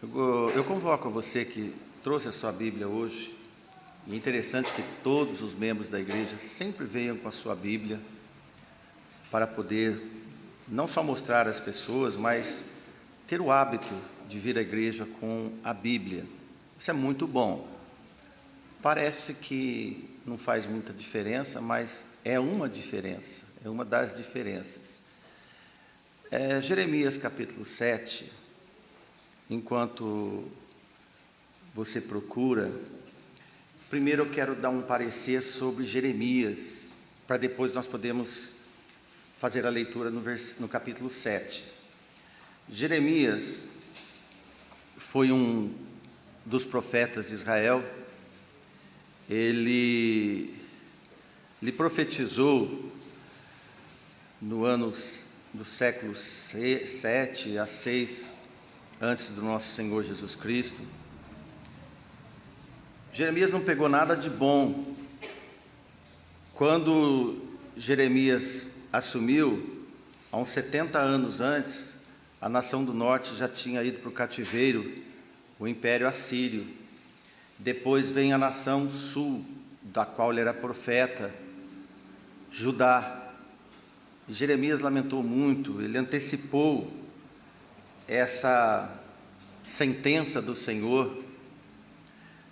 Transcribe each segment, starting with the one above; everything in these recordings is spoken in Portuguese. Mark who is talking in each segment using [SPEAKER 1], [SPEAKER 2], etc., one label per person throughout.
[SPEAKER 1] Eu convoco você que trouxe a sua Bíblia hoje. E é interessante que todos os membros da igreja sempre venham com a sua Bíblia para poder não só mostrar às pessoas, mas ter o hábito de vir à igreja com a Bíblia. Isso é muito bom. Parece que não faz muita diferença, mas é uma diferença, é uma das diferenças. Jeremias capítulo 7, enquanto você procura, primeiro eu quero dar um parecer sobre Jeremias, para depois nós podemos fazer a leitura no capítulo 7. Jeremias foi um dos profetas de Israel. Ele profetizou no século 7 a 6 antes do nosso Senhor Jesus Cristo. Jeremias não pegou nada de bom. Quando Jeremias assumiu, há uns 70 anos antes, a nação do norte já tinha ido para o cativeiro, o Império Assírio. Depois vem a nação sul, da qual ele era profeta, Judá. E Jeremias lamentou muito, ele antecipou essa sentença do Senhor.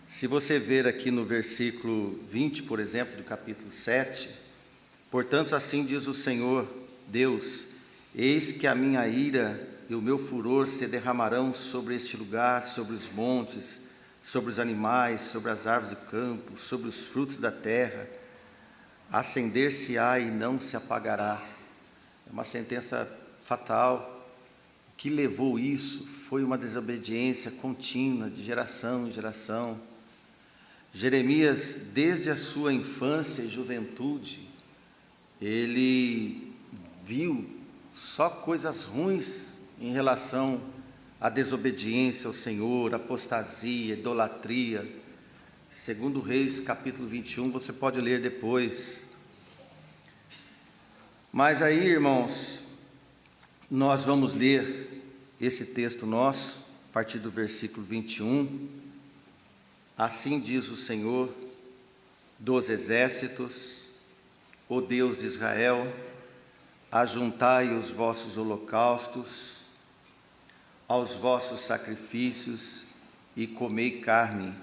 [SPEAKER 1] Se você ver aqui no versículo 20, por exemplo, do capítulo 7, portanto, assim diz o Senhor Deus: eis que a minha ira e o meu furor se derramarão sobre este lugar, sobre os montes, sobre os animais, sobre as árvores do campo, sobre os frutos da terra. Acender-se-á e não se apagará. É uma sentença fatal. O que levou isso foi uma desobediência contínua, de geração em geração. Jeremias, desde a sua infância e juventude, ele viu só coisas ruins em relação à desobediência ao Senhor, apostasia, idolatria. Segundo Reis, capítulo 21, você pode ler depois. Mas aí, irmãos, nós vamos ler esse texto nosso, a partir do versículo 21. Assim diz o Senhor dos exércitos, o Deus de Israel: ajuntai os vossos holocaustos aos vossos sacrifícios e comei carne,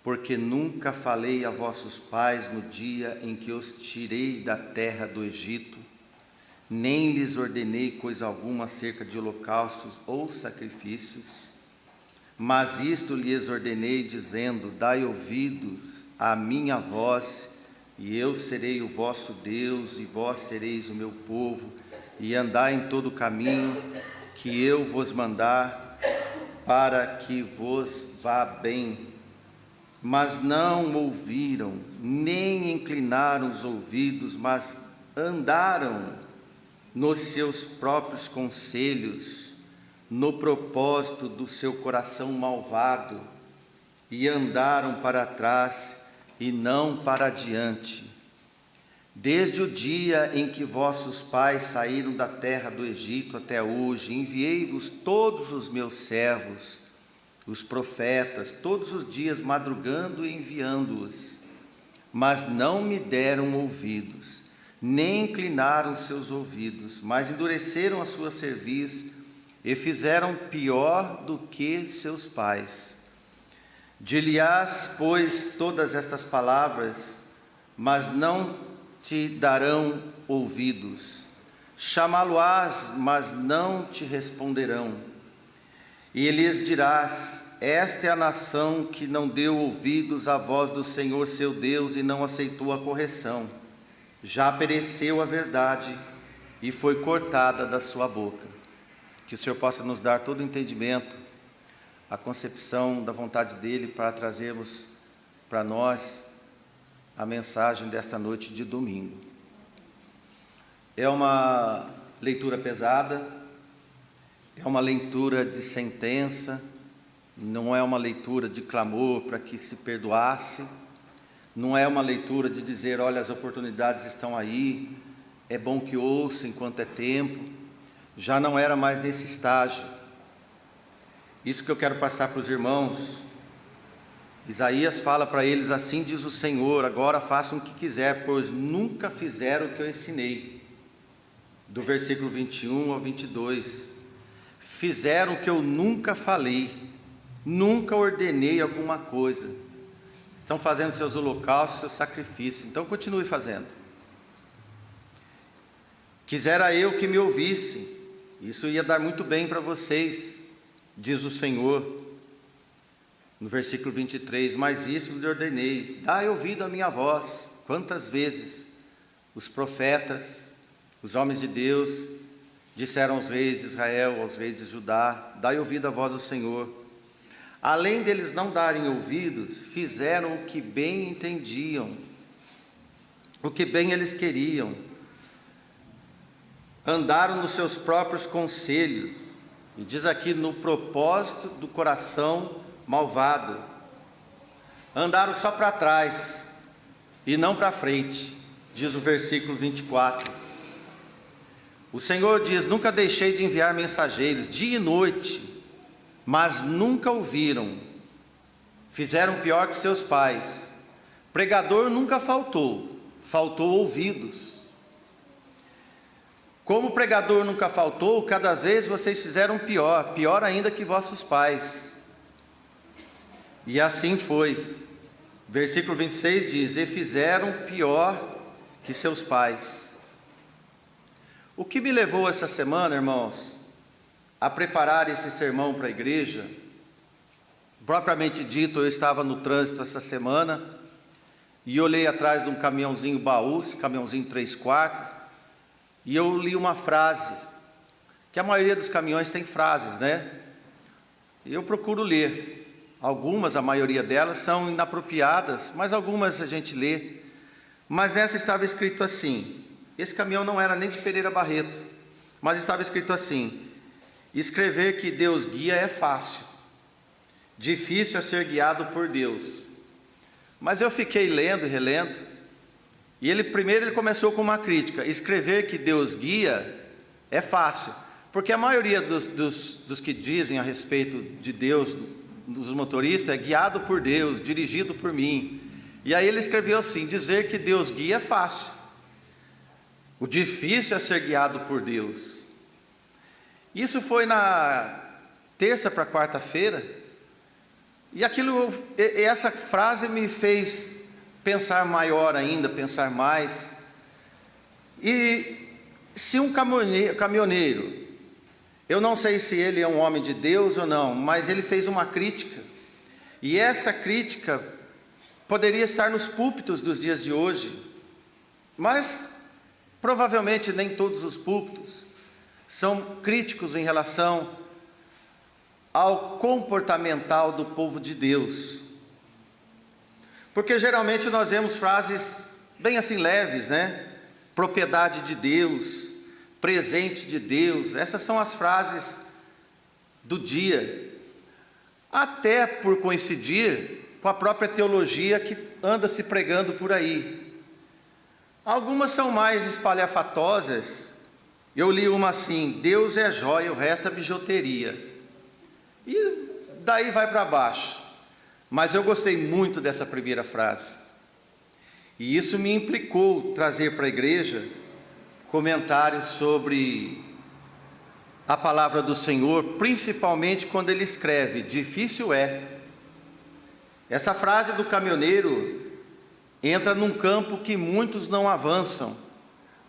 [SPEAKER 1] porque nunca falei a vossos pais no dia em que os tirei da terra do Egito, nem lhes ordenei coisa alguma acerca de holocaustos ou sacrifícios, mas isto lhes ordenei, dizendo: dai ouvidos à minha voz, e eu serei o vosso Deus, e vós sereis o meu povo, e andai em todo o caminho que eu vos mandar, para que vos vá bem. Mas não ouviram, nem inclinaram os ouvidos, mas andaram nos seus próprios conselhos, no propósito do seu coração malvado, e andaram para trás e não para adiante. Desde o dia em que vossos pais saíram da terra do Egito até hoje, enviei-vos todos os meus servos, os profetas, todos os dias madrugando e enviando-os, mas não me deram ouvidos, nem inclinaram seus ouvidos, mas endureceram a sua cerviz e fizeram pior do que seus pais. Dir-lhe-ás, pois, todas estas palavras, mas não te darão ouvidos. Chamá-lo-ás, mas não te responderão. E lhes dirás: esta é a nação que não deu ouvidos à voz do Senhor seu Deus e não aceitou a correção. Já pereceu a verdade e foi cortada da sua boca. Que o Senhor possa nos dar todo o entendimento, a concepção da vontade dEle, para trazermos para nós a mensagem desta noite de domingo. É uma leitura pesada, é uma leitura de sentença, não é uma leitura de clamor para que se perdoasse, não é uma leitura de dizer: olha, as oportunidades estão aí, é bom que ouça enquanto é tempo. Já não era mais nesse estágio. Isso que eu quero passar para os irmãos. Isaías fala para eles: assim diz o Senhor, agora façam o que quiser, pois nunca fizeram o que eu ensinei. Do versículo 21 ao 22. Fizeram o que eu nunca falei, nunca ordenei alguma coisa. Estão fazendo seus holocaustos, seus sacrifícios, então continue fazendo. Quisera eu que me ouvissem, isso ia dar muito bem para vocês, diz o Senhor. No versículo 23, mas isso lhe ordenei, dai ouvido à minha voz. Quantas vezes os profetas, os homens de Deus, disseram aos reis de Israel, aos reis de Judá: dai ouvido à voz do Senhor. Além deles não darem ouvidos, fizeram o que bem entendiam, o que bem eles queriam. Andaram nos seus próprios conselhos, e diz aqui, no propósito do coração malvado. Andaram só para trás e não para frente, diz o versículo 24. O Senhor diz: nunca deixei de enviar mensageiros dia e noite, mas nunca ouviram. Fizeram pior que seus pais. Pregador nunca faltou, faltou ouvidos. Como pregador nunca faltou, cada vez vocês fizeram pior, pior ainda que vossos pais. E assim foi. Versículo 26 diz: e fizeram pior que seus pais. O que me levou essa semana, irmãos, a preparar esse sermão para a igreja, propriamente dito, eu estava no trânsito essa semana, e olhei atrás de um caminhãozinho baú, esse caminhãozinho 3/4, e eu li uma frase, que a maioria dos caminhões tem frases, né? E eu procuro ler. Algumas, a maioria delas, são inapropriadas, mas algumas a gente lê. Mas nessa estava escrito assim, esse caminhão não era nem de Pereira Barreto, mas estava escrito assim: escrever que Deus guia é fácil, difícil é ser guiado por Deus. Mas eu fiquei lendo e relendo, e primeiro ele começou com uma crítica: escrever que Deus guia é fácil, porque a maioria dos que dizem a respeito de Deus, dos motoristas, é guiado por Deus, dirigido por mim. E aí ele escreveu assim: dizer que Deus guia é fácil, o difícil é ser guiado por Deus. Isso foi na terça para quarta-feira, e essa frase me fez pensar maior ainda, pensar mais. E se um caminhoneiro, eu não sei se ele é um homem de Deus ou não, mas ele fez uma crítica, e essa crítica poderia estar nos púlpitos dos dias de hoje, mas provavelmente nem todos os púlpitos são críticos em relação ao comportamental do povo de Deus, porque geralmente nós vemos frases bem assim leves, né? Propriedade de Deus, presente de Deus, essas são as frases do dia, até por coincidir com a própria teologia que anda se pregando por aí. Algumas são mais espalhafatosas. Eu li uma assim: Deus é jóia, o resto é bijuteria, e daí vai para baixo. Mas eu gostei muito dessa primeira frase, e isso me implicou trazer para a igreja comentários sobre a palavra do Senhor, principalmente quando ele escreve: difícil é. Essa frase do caminhoneiro entra num campo que muitos não avançam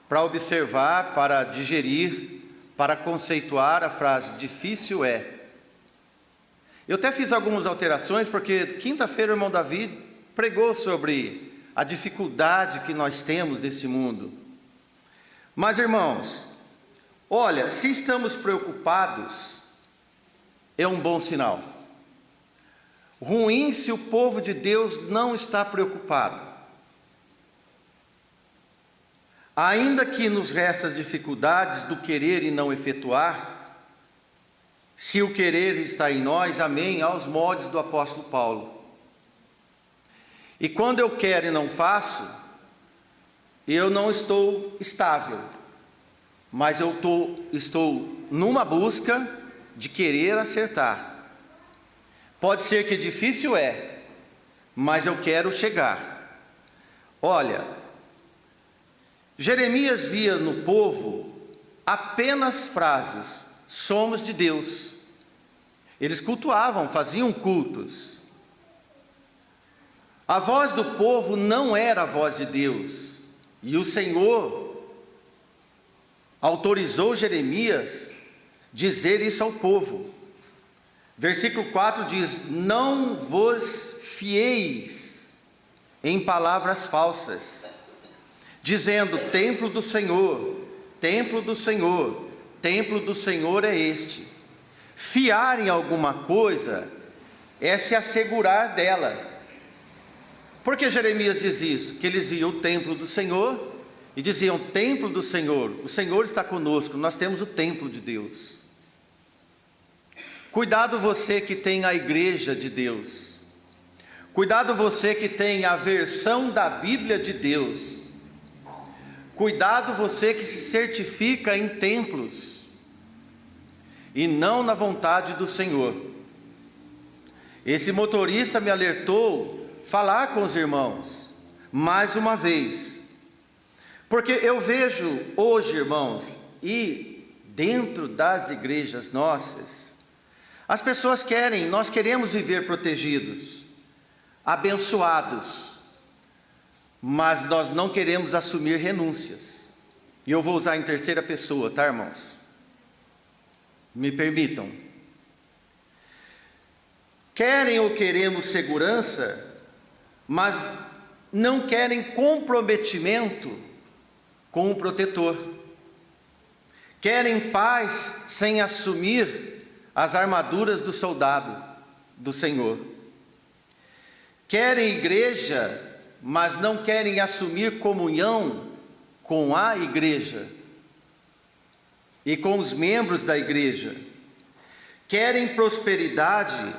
[SPEAKER 1] para observar, para digerir, para conceituar a frase: difícil é. Eu até fiz algumas alterações, porque quinta-feira o irmão Davi pregou sobre a dificuldade que nós temos nesse mundo. Mas, irmãos, olha, se estamos preocupados, é um bom sinal. Ruim se o povo de Deus não está preocupado. Ainda que nos restem as dificuldades do querer e não efetuar, se o querer está em nós, amém, aos moldes do apóstolo Paulo. E quando eu quero e não faço, eu não estou estável, mas eu estou numa busca de querer acertar. Pode ser que difícil mas eu quero chegar. Olha, Jeremias via no povo apenas frases: somos de Deus. Eles cultuavam, faziam cultos. A voz do povo não era a voz de Deus. E o Senhor autorizou Jeremias dizer isso ao povo. Versículo 4 diz: não vos fieis em palavras falsas, dizendo: templo do Senhor, templo do Senhor, templo do Senhor é este. Fiar em alguma coisa é se assegurar dela. Por que Jeremias diz isso? Que eles viam o templo do Senhor e diziam: templo do Senhor, o Senhor está conosco, nós temos o templo de Deus. Cuidado você que tem a igreja de Deus. Cuidado você que tem a versão da Bíblia de Deus. Cuidado você que se certifica em templos e não na vontade do Senhor. Esse motorista me alertou falar com os irmãos mais uma vez, porque eu vejo hoje, irmãos, e dentro das igrejas nossas, as pessoas nós queremos viver protegidos, abençoados, mas nós não queremos assumir renúncias. E eu vou usar em terceira pessoa, tá, irmãos? Me permitam. Querem ou queremos segurança, mas não querem comprometimento com o protetor. Querem paz sem assumir as armaduras do soldado do Senhor. Querem igreja, mas não querem assumir comunhão com a igreja e com os membros da igreja. Querem prosperidade,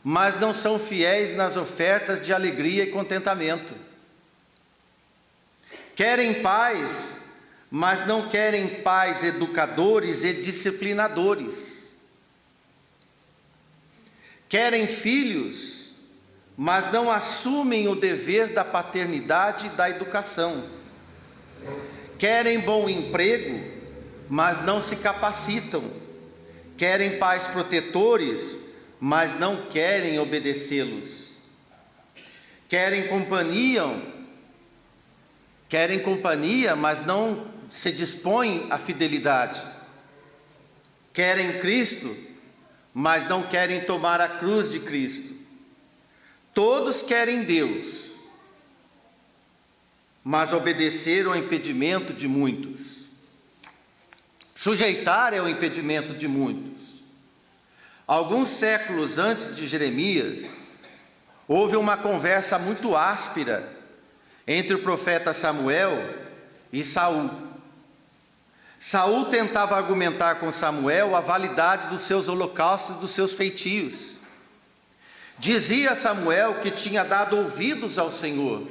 [SPEAKER 1] mas não são fiéis nas ofertas de alegria e contentamento. Querem paz, mas não querem pais educadores e disciplinadores. Querem filhos, mas não assumem o dever da paternidade e da educação. Querem bom emprego, mas não se capacitam. Querem pais protetores, mas não querem obedecê-los. Querem companhia, mas não se dispõem à fidelidade. Querem Cristo, mas não querem tomar a cruz de Cristo. Todos querem Deus, mas obedecer é o impedimento de muitos. Sujeitar é o impedimento de muitos. Alguns séculos antes de Jeremias, houve uma conversa muito áspera entre o profeta Samuel e Saul. Saul tentava argumentar com Samuel a validade dos seus holocaustos e dos seus feitios. Dizia Samuel que tinha dado ouvidos ao Senhor.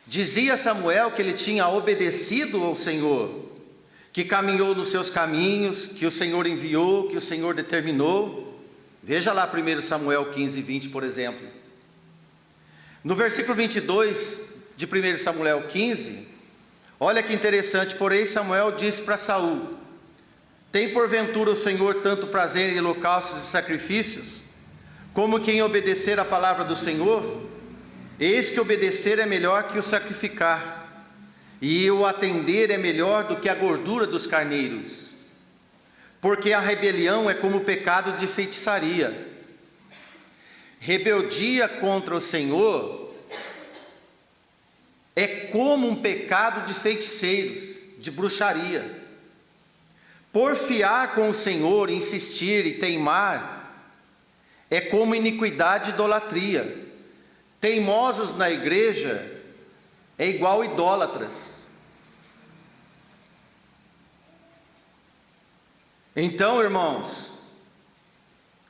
[SPEAKER 1] Dizia Samuel que ele tinha obedecido ao Senhor, que caminhou nos seus caminhos, que o Senhor enviou, que o Senhor determinou. Veja lá 1 Samuel 15, 20, por exemplo. No versículo 22 de 1 Samuel 15, olha que interessante: porém Samuel disse para Saul: tem porventura o Senhor tanto prazer em holocaustos e sacrifícios, como que em obedecer a palavra do Senhor? Eis que obedecer é melhor que o sacrificar, e o atender é melhor do que a gordura dos carneiros, porque a rebelião é como o pecado de feitiçaria. Rebeldia contra o Senhor é como um pecado de feiticeiros, de bruxaria. Porfiar com o Senhor, insistir e teimar, é como iniquidade e idolatria. Teimosos na igreja é igual idólatras. Então, irmãos,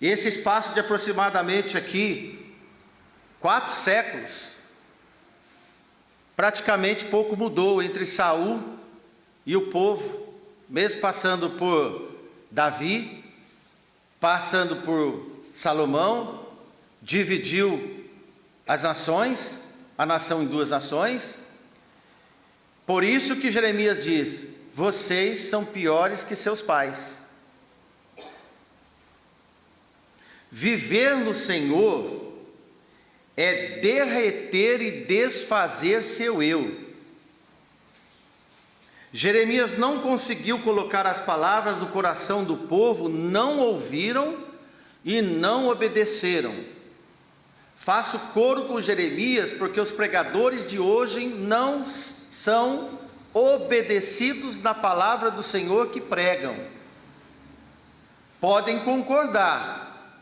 [SPEAKER 1] esse espaço de aproximadamente aqui 4 séculos, praticamente pouco mudou entre Saul e o povo, mesmo passando por Davi, passando por Salomão, dividiu as nações, a nação em duas nações. Por isso que Jeremias diz: vocês são piores que seus pais. Viver no Senhor é derreter e desfazer seu eu. Jeremias não conseguiu colocar as palavras no coração do povo, não ouviram e não obedeceram. Faço coro com Jeremias, porque os pregadores de hoje não são obedecidos na palavra do Senhor que pregam. Podem concordar,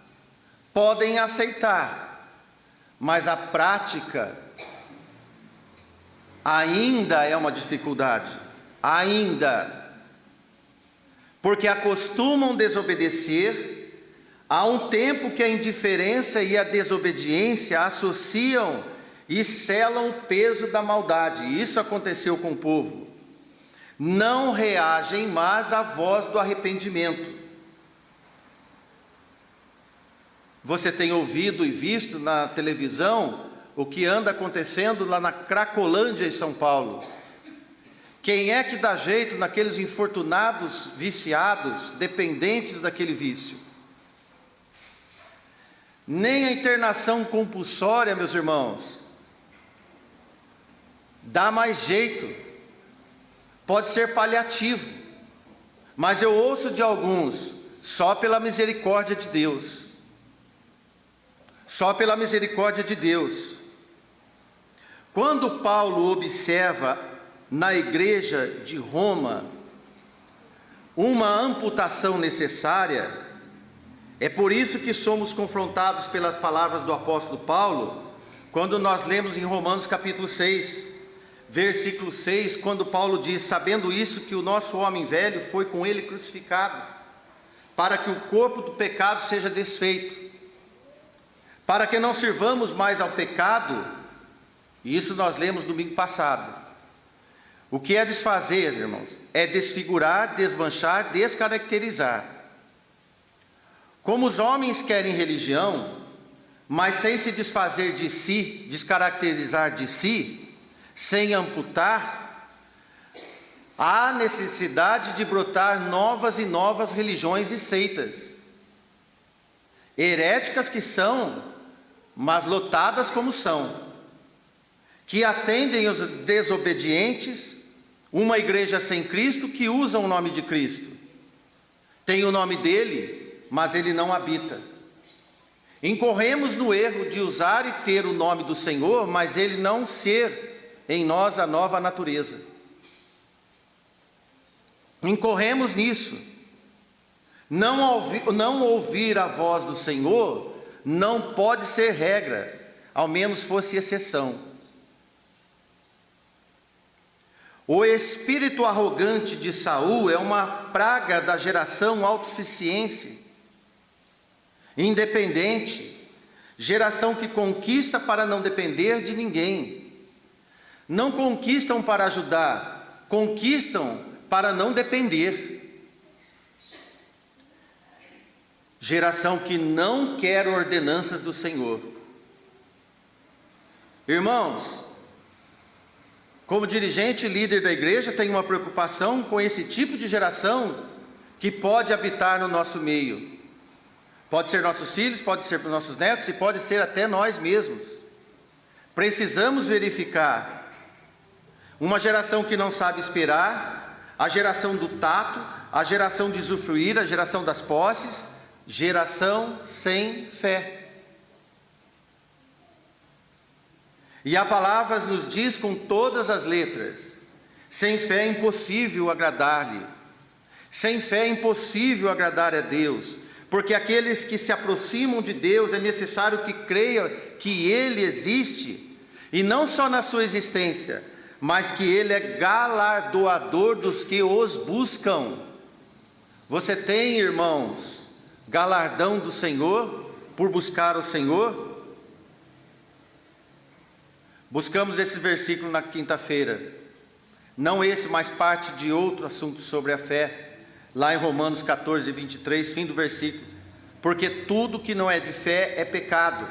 [SPEAKER 1] podem aceitar, mas a prática ainda é uma dificuldade, ainda, porque acostumam desobedecer. Há um tempo que a indiferença e a desobediência associam e selam o peso da maldade. Isso aconteceu com o povo. Não reagem mais à voz do arrependimento. Você tem ouvido e visto na televisão o que anda acontecendo lá na Cracolândia, em São Paulo. Quem é que dá jeito naqueles infortunados, viciados, dependentes daquele vício? Nem a internação compulsória, meus irmãos, dá mais jeito. Pode ser paliativo, mas eu ouço de alguns: só pela misericórdia de Deus. Só pela misericórdia de Deus. Quando Paulo observa na igreja de Roma uma amputação necessária, é por isso que somos confrontados pelas palavras do apóstolo Paulo, quando nós lemos em Romanos capítulo 6, versículo 6, quando Paulo diz: sabendo isso, que o nosso homem velho foi com ele crucificado, para que o corpo do pecado seja desfeito, para que não sirvamos mais ao pecado. E isso nós lemos domingo passado. O que é desfazer, irmãos? É desfigurar, desmanchar, descaracterizar. Como os homens querem religião, mas sem se desfazer de si, descaracterizar de si, sem amputar, há necessidade de brotar novas e novas religiões e seitas. Heréticas que são, mas lotadas como são, que atendem os desobedientes, uma igreja sem Cristo que usa o nome de Cristo. Tem o nome dele, mas ele não habita. Incorremos no erro de usar e ter o nome do Senhor, mas ele não ser em nós a nova natureza. Incorremos nisso. Não ouvir a voz do Senhor não pode ser regra, ao menos fosse exceção. O espírito arrogante de Saul é uma praga da geração autossuficiente, independente, geração que conquista para não depender de ninguém. Não conquistam para ajudar, conquistam para não depender. Geração que não quer ordenanças do Senhor. Irmãos, como dirigente e líder da igreja, tenho uma preocupação com esse tipo de geração que pode habitar no nosso meio. Pode ser nossos filhos, pode ser nossos netos e pode ser até nós mesmos. Precisamos verificar. Uma geração que não sabe esperar, a geração do tato, a geração de usufruir, a geração das posses, geração sem fé. E a palavra nos diz com todas as letras: sem fé é impossível agradar-lhe. Sem fé é impossível agradar a Deus. Porque aqueles que se aproximam de Deus é necessário que creiam que Ele existe, e não só na sua existência, mas que Ele é galardoador dos que os buscam. Você tem, irmãos, galardão do Senhor por buscar o Senhor? Buscamos esse versículo na quinta-feira, não esse, mas parte de outro assunto sobre a fé, lá em Romanos 14, 23, fim do versículo. porque tudo que não é de fé é pecado.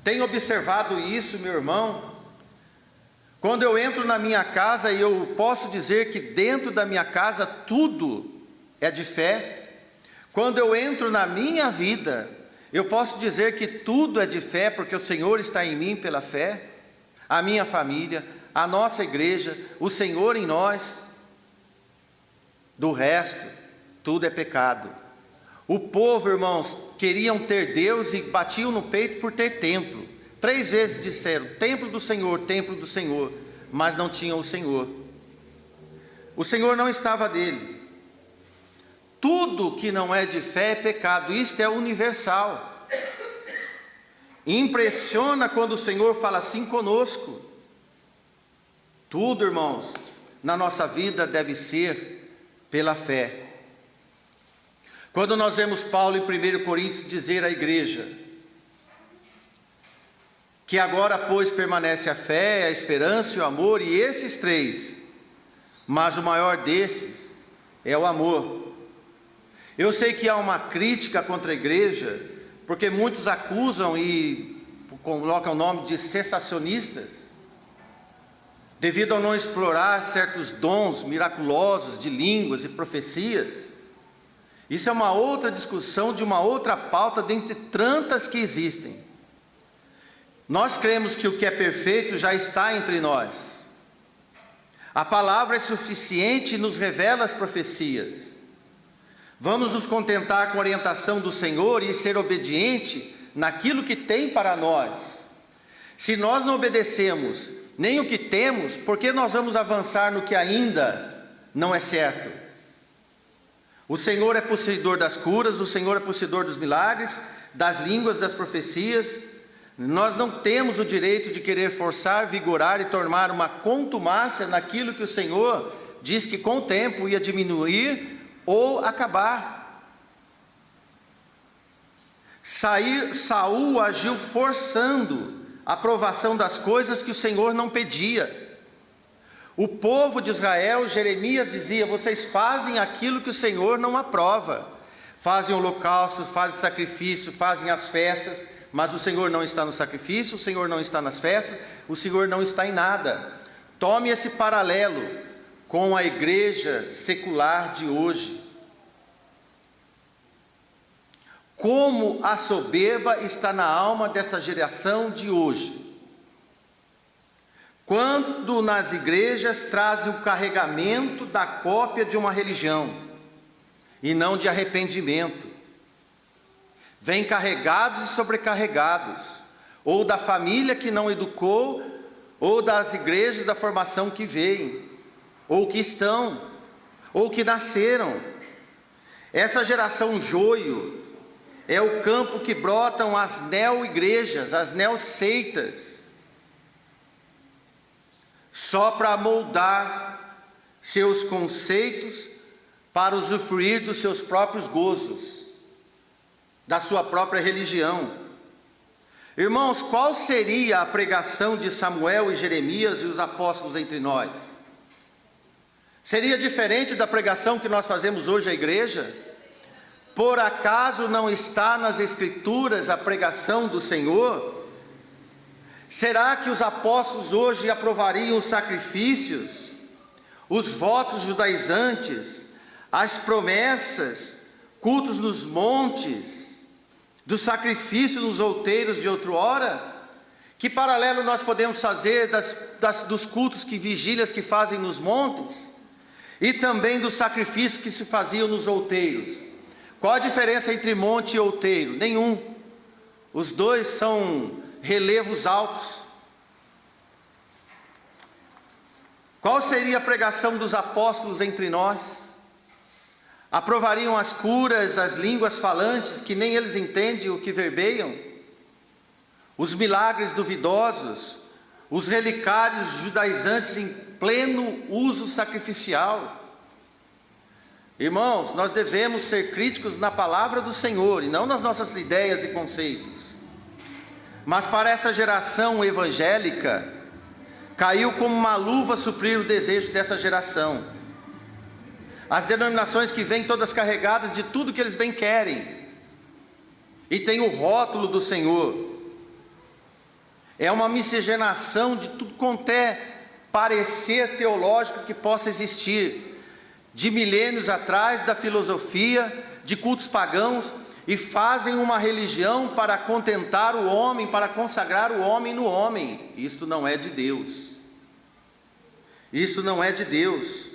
[SPEAKER 1] Tem observado isso, meu irmão? Quando eu entro na minha casa, e eu posso dizer que dentro da minha casa tudo é de fé. Quando eu entro na minha vida, eu posso dizer que tudo é de fé, porque o Senhor está em mim pela fé, a minha família, a nossa igreja, o Senhor em nós. Do resto, tudo é pecado. O povo, irmãos, queriam ter Deus e batiam no peito por ter templo. 3 vezes disseram, templo do Senhor, mas não tinham o Senhor. O Senhor não estava dele. Tudo que não é de fé é pecado, isto é universal. Impressiona quando o Senhor fala assim conosco. Tudo, irmãos, na nossa vida deve ser pela fé. Quando nós vemos Paulo em 1 Coríntios dizer à igreja, que agora, pois, permanece a fé, a esperança e o amor, e esses 3, mas o maior desses é o amor. Eu sei que há uma crítica contra a igreja, porque muitos acusam e colocam o nome de cessacionistas, devido a não explorar certos dons miraculosos de línguas e profecias. Isso é uma outra discussão de uma outra pauta dentre tantas que existem. Nós cremos que o que é perfeito já está entre nós. A palavra é suficiente e nos revela as profecias. Vamos nos contentar com a orientação do Senhor e ser obediente naquilo que tem para nós. Se nós não obedecemos nem o que temos, por que nós vamos avançar no que ainda não é certo? O Senhor é possuidor das curas, o Senhor é possuidor dos milagres, das línguas, das profecias. Nós não temos o direito de querer forçar, vigorar e tornar uma contumácia naquilo que o Senhor diz que com o tempo ia diminuir ou acabar. Saul agiu forçando a aprovação das coisas que o Senhor não pedia. O povo de Israel, Jeremias dizia, vocês fazem aquilo que o Senhor não aprova. Fazem holocausto, fazem sacrifício, fazem as festas, mas o Senhor não está no sacrifício, o Senhor não está nas festas, o Senhor não está em nada. Tome esse paralelo com a igreja secular de hoje. Como a soberba está na alma desta geração de hoje. Quando nas igrejas trazem o carregamento da cópia de uma religião, e não de arrependimento. Vêm carregados e sobrecarregados, ou da família que não educou, ou das igrejas da formação que veem, ou que estão, ou que nasceram. Essa geração joio é o campo que brotam as neo-igrejas, as neo-seitas, só para moldar seus conceitos para usufruir dos seus próprios gozos, da sua própria religião. Irmãos, qual seria a pregação de Samuel e Jeremias e os apóstolos entre nós? Seria diferente da pregação que nós fazemos hoje à igreja? Por acaso não está nas Escrituras a pregação do Senhor? Será que os apóstolos hoje aprovariam os sacrifícios, os votos judaizantes, as promessas, cultos nos montes, do sacrifício nos outeiros de outrora? Que paralelo nós podemos fazer dos cultos que vigílias que fazem nos montes, e também dos sacrifícios que se faziam nos outeiros? Qual a diferença entre monte e outeiro? Nenhum. Os dois são relevos altos. Qual seria a pregação dos apóstolos entre nós? Aprovariam as curas, as línguas falantes, que nem eles entendem o que verbeiam? Os milagres duvidosos, os relicários judaizantes em pleno uso sacrificial? Irmãos, nós devemos ser críticos na palavra do Senhor, e não nas nossas ideias e conceitos. Mas para essa geração evangélica, caiu como uma luva suprir o desejo dessa geração. As denominações que vêm todas carregadas de tudo que eles bem querem. e tem o rótulo do Senhor. É uma miscigenação de tudo quanto é parecer teológico que possa existir, de milênios atrás, da filosofia, de cultos pagãos, e fazem uma religião para contentar o homem, para consagrar o homem no homem. Isto não é de Deus. Isto não é de Deus.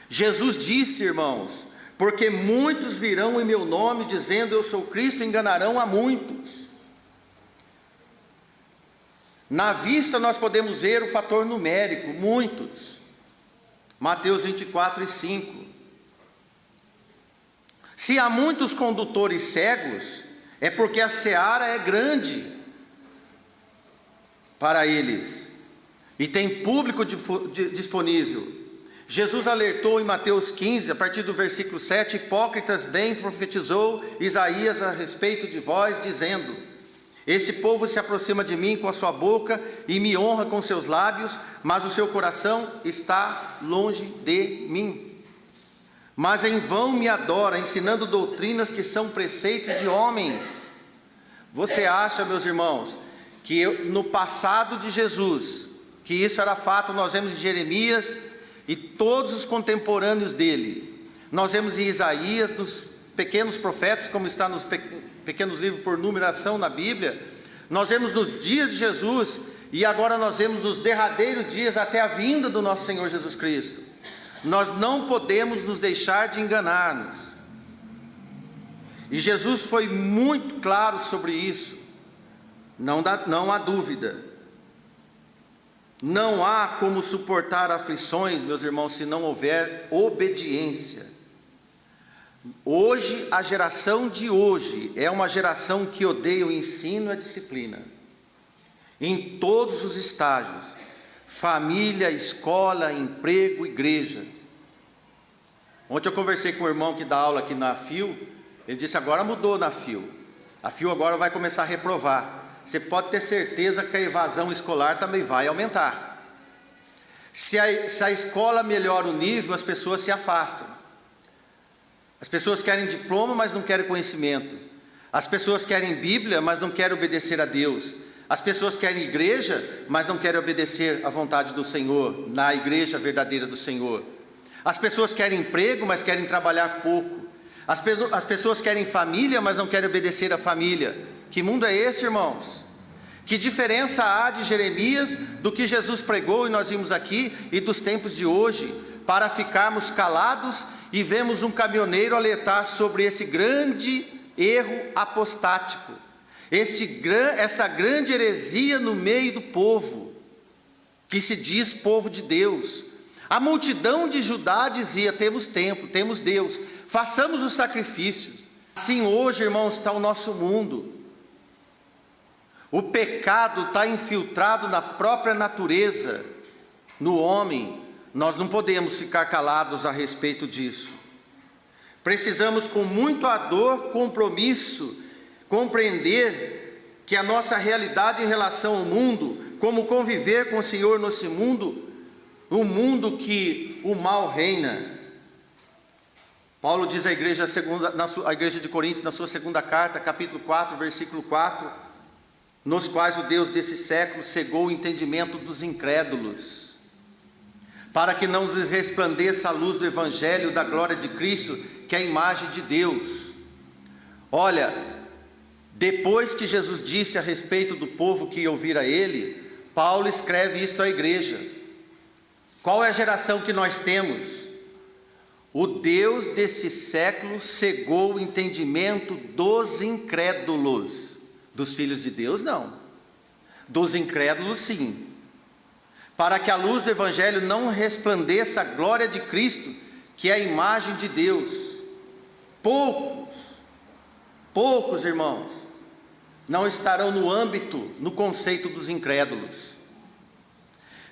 [SPEAKER 1] Jesus disse, irmãos, porque muitos virão em meu nome dizendo eu sou Cristo, enganarão a muitos. Na vista nós podemos ver o fator numérico, muitos. Mateus 24:5. Se há muitos condutores cegos, é porque a seara é grande para eles, e tem público disponível. Jesus alertou em Mateus 15, a partir do versículo 7, hipócritas, bem profetizou Isaías a respeito de vós, dizendo: este povo se aproxima de mim com a sua boca e me honra com seus lábios, mas o seu coração está longe de mim. Mas em vão me adora, ensinando doutrinas que são preceitos de homens. Você acha, meus irmãos, que no passado de Jesus, que isso era fato, nós vemos em Jeremias e todos os contemporâneos dele, nós vemos em Isaías, nos pequenos profetas, como está nos pequenos livros por numeração na Bíblia, nós vemos nos dias de Jesus, e agora nós vemos nos derradeiros dias até a vinda do nosso Senhor Jesus Cristo. Nós não podemos nos deixar de enganar-nos, e Jesus foi muito claro sobre isso, não há dúvida. Não há como suportar aflições, meus irmãos, se não houver obediência. Hoje, a geração de hoje é uma geração que odeia o ensino e a disciplina, em todos os estágios: família, escola, emprego, igreja. Ontem eu conversei com um irmão que dá aula aqui na FIU, ele disse: agora mudou na FIU, a FIU agora vai começar a reprovar. Você pode ter certeza que a evasão escolar também vai aumentar. Se a escola melhora o nível, as pessoas se afastam. As pessoas querem diploma, mas não querem conhecimento. As pessoas querem Bíblia, mas não querem obedecer a Deus. As pessoas querem igreja, mas não querem obedecer à vontade do Senhor, na igreja verdadeira do Senhor. As pessoas querem emprego, mas querem trabalhar pouco. As pessoas querem família, mas não querem obedecer à família. Que mundo é esse, irmãos? Que diferença há de Jeremias, do que Jesus pregou e nós vimos aqui, e dos tempos de hoje, para ficarmos calados e vemos um caminhoneiro alertar sobre esse grande erro apostático, essa grande heresia no meio do povo, que se diz povo de Deus. A multidão de Judá dizia: temos templo, temos Deus, façamos os sacrifícios. Assim hoje, irmãos, está o nosso mundo. O pecado está infiltrado na própria natureza, no homem. Nós não podemos ficar calados a respeito disso. Precisamos, com muito ardor, compromisso, compreender que a nossa realidade em relação ao mundo, como conviver com o Senhor nesse mundo, um mundo que o mal reina. Paulo diz à igreja, a igreja de Coríntios, na sua segunda carta, capítulo 4, versículo 4, nos quais o Deus desse século cegou o entendimento dos incrédulos, para que não lhes resplandeça a luz do Evangelho da glória de Cristo, que é a imagem de Deus. Olha, depois que Jesus disse a respeito do povo que ia ouvir a ele, Paulo escreve isto à igreja. Qual é a geração que nós temos? O Deus desse século cegou o entendimento dos incrédulos. Dos filhos de Deus, não. Dos incrédulos, sim. Para que a luz do Evangelho não resplandeça a glória de Cristo, que é a imagem de Deus. Poucos irmãos, não estarão no âmbito, no conceito dos incrédulos.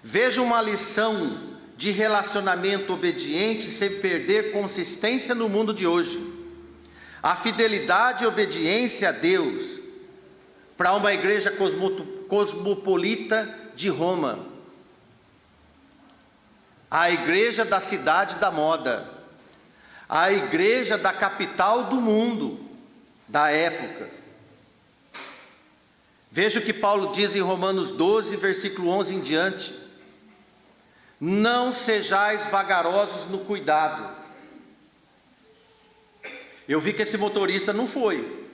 [SPEAKER 1] Veja uma lição de relacionamento obediente sem perder consistência no mundo de hoje. A fidelidade e obediência a Deus para uma igreja cosmopolita de Roma, a igreja da cidade da moda, a igreja da capital do mundo, da época. Veja o que Paulo diz em Romanos 12, versículo 11 em diante: não sejais vagarosos no cuidado. Eu vi que esse motorista não foi.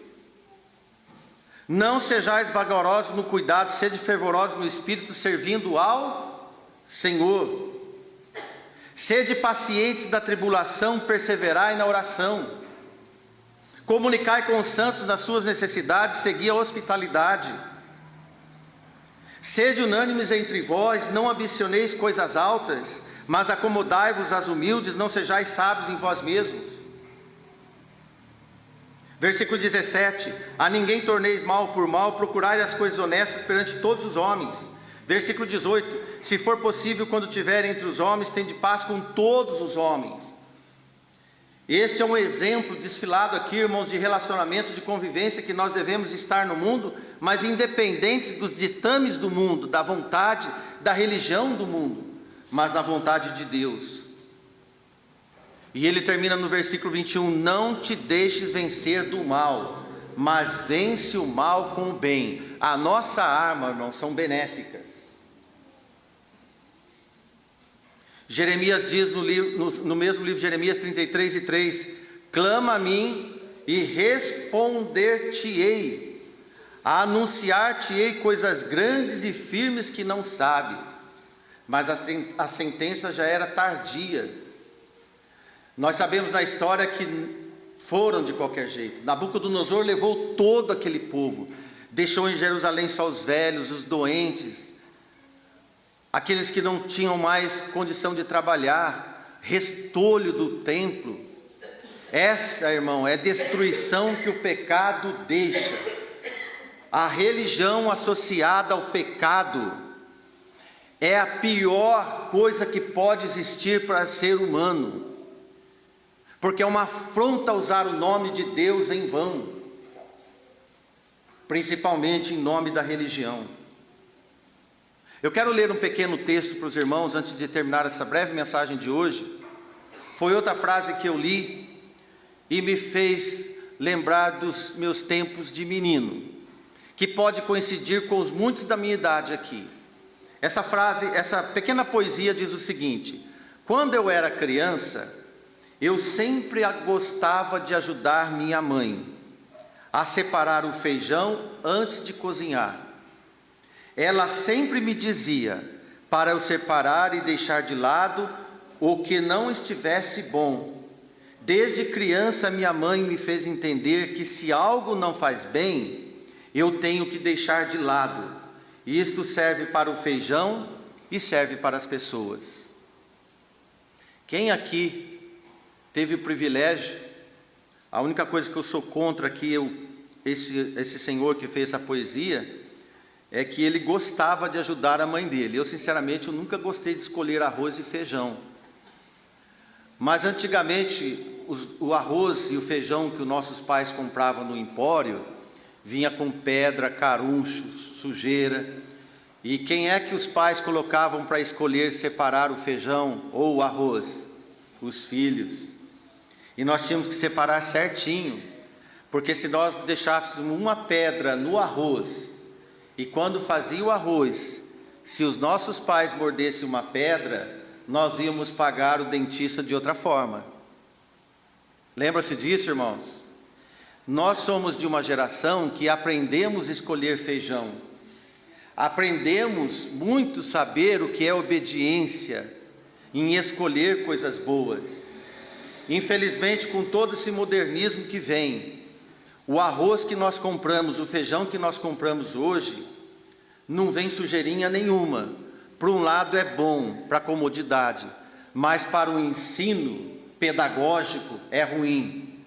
[SPEAKER 1] Não sejais vagarosos no cuidado, sede fervorosos no espírito, servindo ao Senhor. Sede pacientes da tribulação, perseverai na oração. Comunicai com os santos nas suas necessidades, segui a hospitalidade. Sede unânimes entre vós, não ambicioneis coisas altas, mas acomodai-vos às humildes, não sejais sábios em vós mesmos. Versículo 17: a ninguém torneis mal por mal, procurai as coisas honestas perante todos os homens. Versículo 18: se for possível, quando tiver entre os homens, tende paz com todos os homens. Este é um exemplo desfilado aqui, irmãos, de relacionamento, de convivência que nós devemos estar no mundo, mas independentes dos ditames do mundo, da vontade, da religião do mundo, mas na vontade de Deus. E ele termina no versículo 21, não te deixes vencer do mal, mas vence o mal com o bem. A nossa arma, irmãos, são benéficas. Jeremias diz no mesmo livro, Jeremias 33:3, clama a mim e responder-te-ei, anunciar-te-ei coisas grandes e firmes que não sabes. Mas a sentença já era tardia. Nós sabemos na história que foram de qualquer jeito. Nabucodonosor levou todo aquele povo, deixou em Jerusalém só os velhos, os doentes, aqueles que não tinham mais condição de trabalhar, restolho do templo. Essa, irmão, é destruição que o pecado deixa. A religião associada ao pecado é a pior coisa que pode existir para o ser humano, porque é uma afronta usar o nome de Deus em vão, principalmente em nome da religião. Eu quero ler um pequeno texto para os irmãos antes de terminar essa breve mensagem de hoje. Foi outra frase que eu li e me fez lembrar dos meus tempos de menino, que pode coincidir com os muitos da minha idade aqui. Essa frase, essa pequena poesia diz o seguinte: quando eu era criança, eu sempre gostava de ajudar minha mãe a separar o feijão antes de cozinhar. Ela sempre me dizia para eu separar e deixar de lado o que não estivesse bom. Desde criança minha mãe me fez entender que se algo não faz bem, eu tenho que deixar de lado. Isto serve para o feijão e serve para as pessoas. Quem aqui teve o privilégio, a única coisa que eu sou contra aqui, esse senhor que fez essa poesia, é que ele gostava de ajudar a mãe dele. Eu sinceramente eu nunca gostei de escolher arroz e feijão, mas antigamente o arroz e o feijão que os nossos pais compravam no empório, vinha com pedra, caruncho, sujeira, e quem é que os pais colocavam para escolher separar o feijão ou o arroz? Os filhos. E nós tínhamos que separar certinho, porque se nós deixássemos uma pedra no arroz, e quando fazia o arroz, se os nossos pais mordessem uma pedra, nós íamos pagar o dentista de outra forma. Lembra-se disso, irmãos? Nós somos de uma geração que aprendemos a escolher feijão, aprendemos muito saber o que é obediência, em escolher coisas boas. Infelizmente, com todo esse modernismo que vem, o arroz que nós compramos, o feijão que nós compramos hoje, não vem sujeirinha nenhuma. Por um lado é bom para a comodidade, mas para o ensino pedagógico é ruim,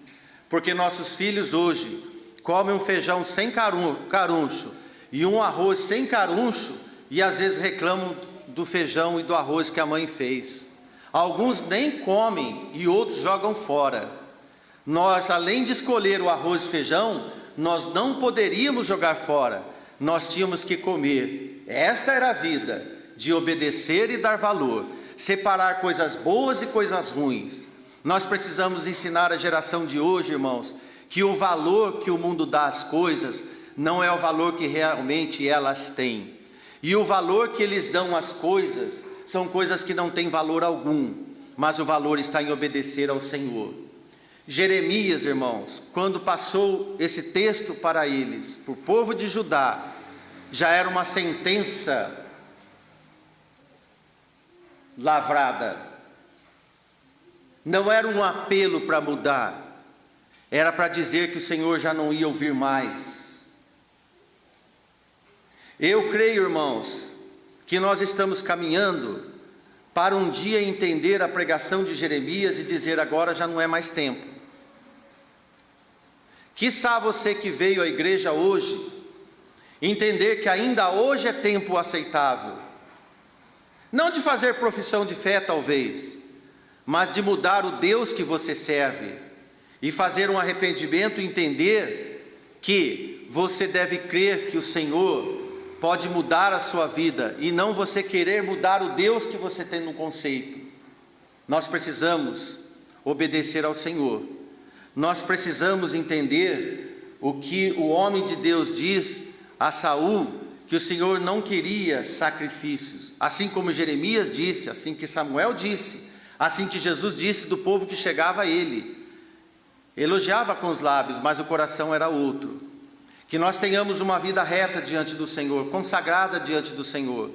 [SPEAKER 1] porque nossos filhos hoje comem um feijão sem caruncho e um arroz sem caruncho, e às vezes reclamam do feijão e do arroz que a mãe fez. Alguns nem comem e outros jogam fora. Nós, além de escolher o arroz e feijão, nós não poderíamos jogar fora, nós tínhamos que comer. Esta era a vida, de obedecer e dar valor, separar coisas boas e coisas ruins. Nós precisamos ensinar a geração de hoje, irmãos, que o valor que o mundo dá às coisas não é o valor que realmente elas têm. E o valor que eles dão às coisas são coisas que não têm valor algum, mas o valor está em obedecer ao Senhor. Jeremias, irmãos, quando passou esse texto para eles, para o povo de Judá, já era uma sentença lavrada. Não era um apelo para mudar, era para dizer que o Senhor já não ia ouvir mais. Eu creio, irmãos, que nós estamos caminhando para um dia entender a pregação de Jeremias e dizer: agora já não é mais tempo. Quiçá você que veio à igreja hoje, entender que ainda hoje é tempo aceitável, não de fazer profissão de fé talvez, mas de mudar o Deus que você serve, e fazer um arrependimento e entender que você deve crer que o Senhor pode mudar a sua vida, e não você querer mudar o Deus que você tem no conceito. Nós precisamos obedecer ao Senhor. Nós precisamos entender o que o homem de Deus diz a Saul, que o Senhor não queria sacrifícios, assim como Jeremias disse, assim que Samuel disse, assim que Jesus disse do povo que chegava a ele. Elogiava com os lábios, mas o coração era outro. Que nós tenhamos uma vida reta diante do Senhor, consagrada diante do Senhor,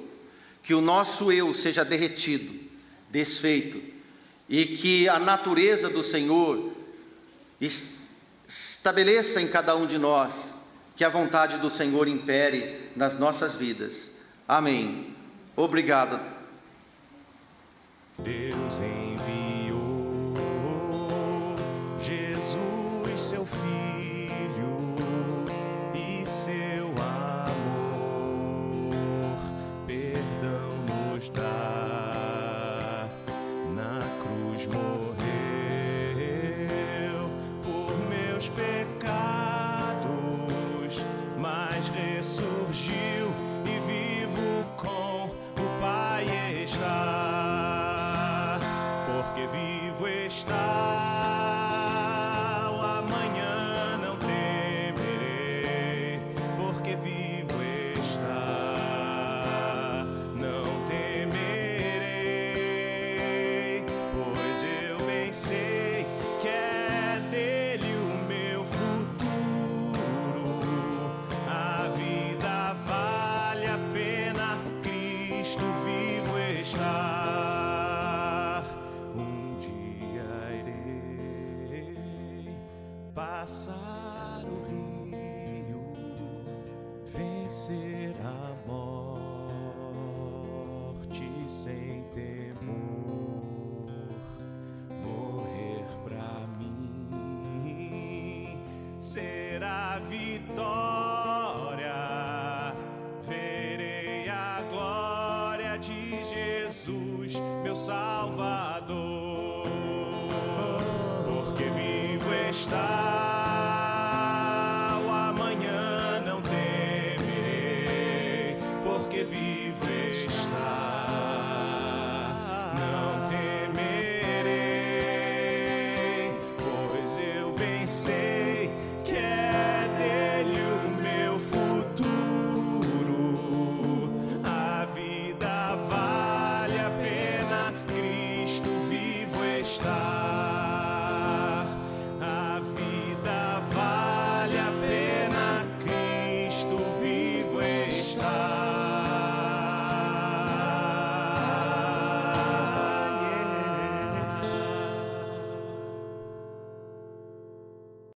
[SPEAKER 1] que o nosso eu seja derretido, desfeito, e que a natureza do Senhor estabeleça em cada um de nós, que a vontade do Senhor impere nas nossas vidas. Amém. Obrigado.
[SPEAKER 2] Deus enviou Jesus, seu Filho, e seu amor, perdão nos dá. Na cruz morreu por meus pecados, mas ressurgiu e vivo com o Pai está. Porque vivo está, o amanhã não temerei. Porque vivo está, não temerei. Pois eu bem sei que é dele o meu futuro. A vida vale a pena, Cristo vivo está. Um dia irei passar o rio, vencer a morte sem temor, morrer pra mim será vitória. Verei a glória de Jesus, meu Salvador. Porque vivo está, o amanhã não temerei. Porque vivo